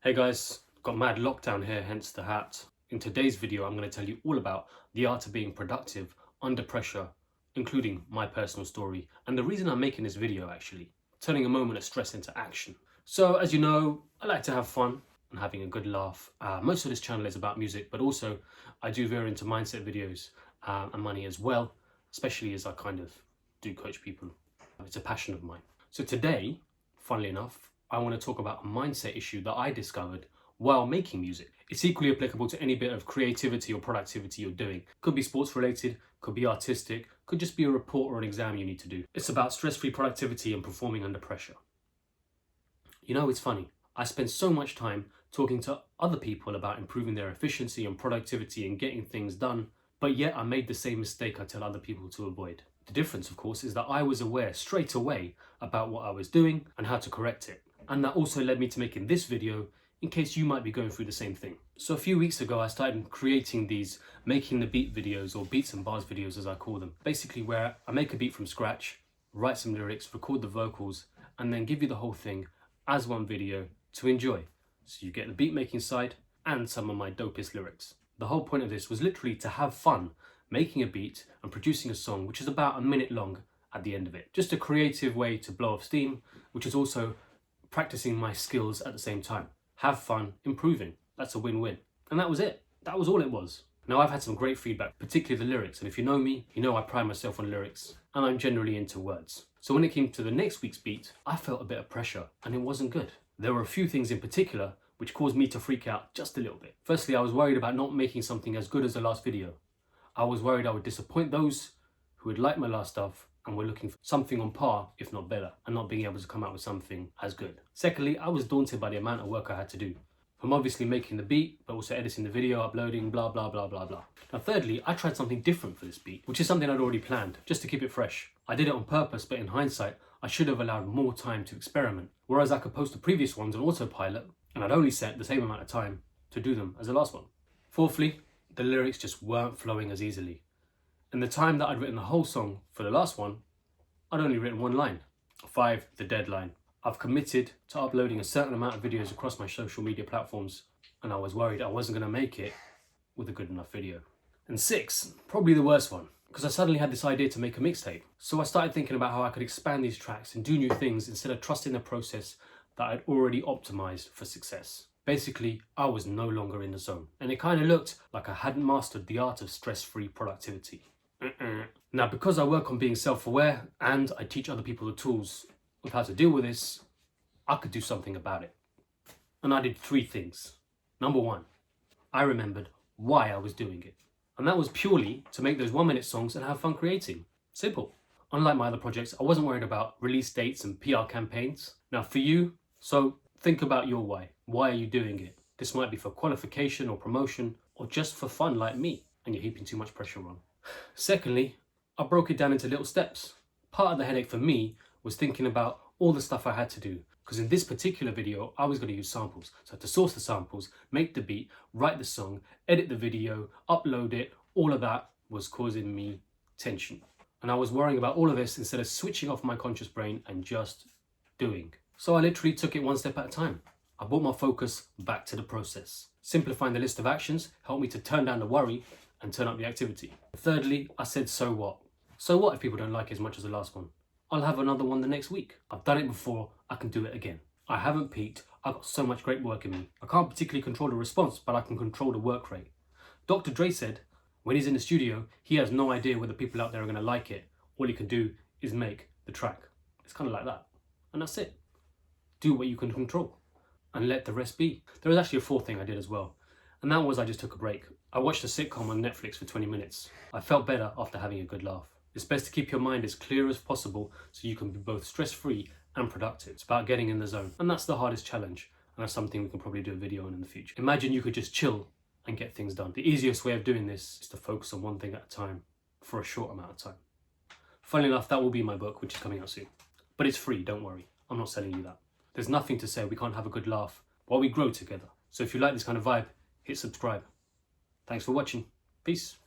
Hey guys, got mad lockdown here, hence the hat. In today's video, I'm going to tell you all about the art of being productive under pressure, including my personal story, and the reason I'm making this video actually, turning a moment of stress into action. So as you know, I like to have fun and having a good laugh. Most of this channel is about music, but also I do veer into mindset videos and money as well, especially as I kind of do coach people. It's a passion of mine. So today, funnily enough, I want to talk about a mindset issue that I discovered while making music. It's equally applicable to any bit of creativity or productivity you're doing. Could be sports related, could be artistic, could just be a report or an exam you need to do. It's about stress-free productivity and performing under pressure. You know, it's funny. I spend so much time talking to other people about improving their efficiency and productivity and getting things done, but yet I made the same mistake I tell other people to avoid. The difference, of course, is that I was aware straight away about what I was doing and how to correct it. And that also led me to making this video in case you might be going through the same thing. So a few weeks ago, I started creating these making the beat videos, or beats and bars videos as I call them. Basically where I make a beat from scratch, write some lyrics, record the vocals, and then give you the whole thing as one video to enjoy. So you get the beat making side and some of my dopest lyrics. The whole point of this was literally to have fun making a beat and producing a song which is about a minute long at the end of it. Just a creative way to blow off steam, which is also practicing my skills at the same time. Have fun, improving. That's a win-win. And that was it. That was all it was. Now I've had some great feedback, particularly the lyrics. And if you know me, you know I pride myself on lyrics and I'm generally into words. So when it came to the next week's beat, I felt a bit of pressure and it wasn't good. There were a few things in particular which caused me to freak out just a little bit. Firstly, I was worried about not making something as good as the last video. I was worried I would disappoint those who would like my last stuff and were looking for something on par, if not better, and not being able to come out with something as good. Secondly, I was daunted by the amount of work I had to do. From obviously making the beat, but also editing the video, uploading, blah, blah, blah, blah, blah. Now thirdly, I tried something different for this beat, which is something I'd already planned, just to keep it fresh. I did it on purpose, but in hindsight, I should have allowed more time to experiment. Whereas I could post the previous ones on autopilot, and I'd only set the same amount of time to do them as the last one. Fourthly, the lyrics just weren't flowing as easily. In the time that I'd written the whole song for the last one, I'd only written one line. 5, the deadline. I've committed to uploading a certain amount of videos across my social media platforms, and I was worried I wasn't going to make it with a good enough video. And 6, probably the worst one, because I suddenly had this idea to make a mixtape. So I started thinking about how I could expand these tracks and do new things instead of trusting the process that I'd already optimized for success. Basically, I was no longer in the zone, and it kind of looked like I hadn't mastered the art of stress-free productivity. Now, because I work on being self-aware and I teach other people the tools of how to deal with this, I could do something about it. And I did 3 things. Number 1, I remembered why I was doing it. And that was purely to make those 1-minute songs and have fun creating. Simple. Unlike my other projects, I wasn't worried about release dates and PR campaigns. Now for you, so think about your why. Why are you doing it? This might be for qualification or promotion, or just for fun like me, and you're heaping too much pressure on. Secondly, I broke it down into little steps. Part of the headache for me was thinking about all the stuff I had to do, because in this particular video, I was going to use samples. So I had to source the samples, make the beat, write the song, edit the video, upload it. All of that was causing me tension. And I was worrying about all of this instead of switching off my conscious brain and just doing. So I literally took it one step at a time. I brought my focus back to the process. Simplifying the list of actions helped me to turn down the worry and turn up the activity. Thirdly, I said, so what? So what if people don't like it as much as the last one? I'll have another one the next week. I've done it before, I can do it again. I haven't peaked, I've got so much great work in me. I can't particularly control the response, but I can control the work rate. Dr. Dre said, when he's in the studio, he has no idea whether people out there are going to like it. All he can do is make the track. It's kind of like that. And that's it. Do what you can control and let the rest be. There was actually a 4th thing I did as well. And that was I just took a break. I watched a sitcom on Netflix for 20 minutes. I felt better after having a good laugh. It's best to keep your mind as clear as possible so you can be both stress-free and productive. It's about getting in the zone. And that's the hardest challenge. And that's something we can probably do a video on in the future. Imagine you could just chill and get things done. The easiest way of doing this is to focus on one thing at a time for a short amount of time. Funnily enough, that will be my book, which is coming out soon. But it's free, don't worry. I'm not selling you that. There's nothing to say we can't have a good laugh while we grow together. So if you like this kind of vibe, hit subscribe. Thanks for watching. Peace.